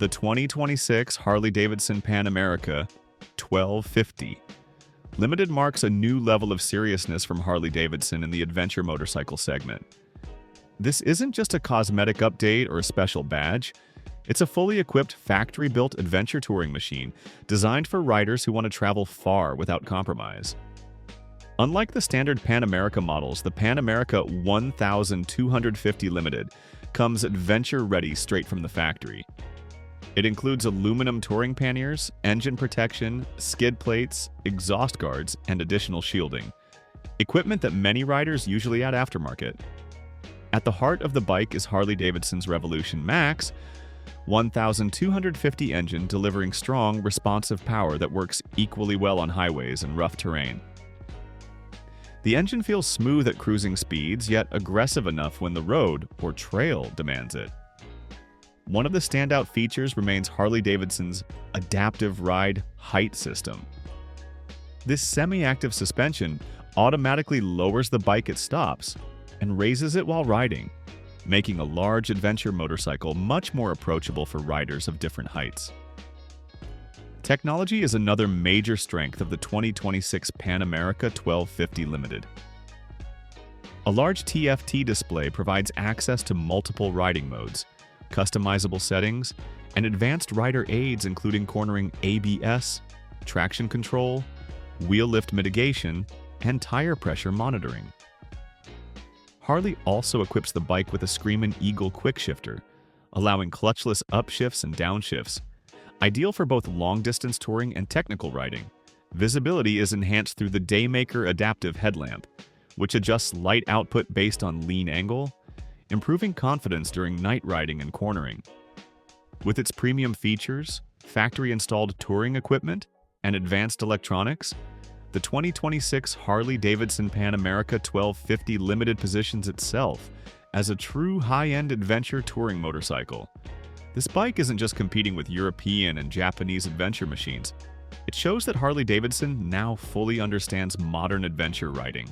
The 2026 Harley-Davidson Pan America 1250. Limited marks a new level of seriousness from Harley-Davidson in the adventure motorcycle segment. This isn't just a cosmetic update or a special badge. It's a fully equipped, factory-built adventure touring machine designed for riders who want to travel far without compromise. Unlike the standard Pan America models, the Pan America 1250 Limited comes adventure-ready straight from the factory. It includes aluminum touring panniers, engine protection, skid plates, exhaust guards, and additional shielding, equipment that many riders usually add aftermarket. At the heart of the bike is Harley-Davidson's Revolution Max 1250 engine, delivering strong, responsive power that works equally well on highways and rough terrain. The engine feels smooth at cruising speeds, yet aggressive enough when the road or trail demands it. One of the standout features remains Harley-Davidson's adaptive ride height system. This semi-active suspension automatically lowers the bike at stops and raises it while riding, making a large adventure motorcycle much more approachable for riders of different heights. Technology is another major strength of the 2026 Pan America 1250 Limited. A large TFT display provides access to multiple riding modes, customizable settings, and advanced rider aids including cornering ABS, traction control, wheel lift mitigation, and tire pressure monitoring. Harley also equips the bike with a Screamin' Eagle quick shifter, allowing clutchless upshifts and downshifts, ideal for both long-distance touring and technical riding. Visibility is enhanced through the Daymaker adaptive headlamp, which adjusts light output based on lean angle, improving confidence during night riding and cornering. With its premium features, factory-installed touring equipment, and advanced electronics, the 2026 Harley-Davidson Pan America 1250 Limited positions itself as a true high-end adventure touring motorcycle. This bike isn't just competing with European and Japanese adventure machines. It shows that Harley-Davidson now fully understands modern adventure riding,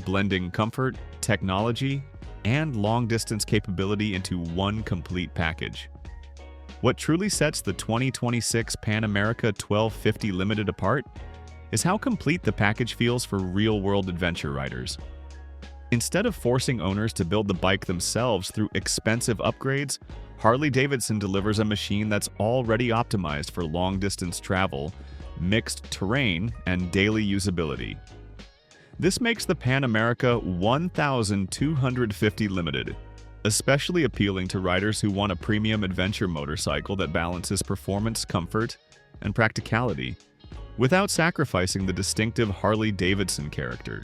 blending comfort, technology, and long-distance capability into one complete package. What truly sets the 2026 Pan America 1250 Limited apart is how complete the package feels for real-world adventure riders. Instead of forcing owners to build the bike themselves through expensive upgrades, Harley-Davidson delivers a machine that's already optimized for long-distance travel, mixed terrain, and daily usability. This makes the Pan America 1250 Limited especially appealing to riders who want a premium adventure motorcycle that balances performance, comfort, and practicality without sacrificing the distinctive Harley-Davidson character.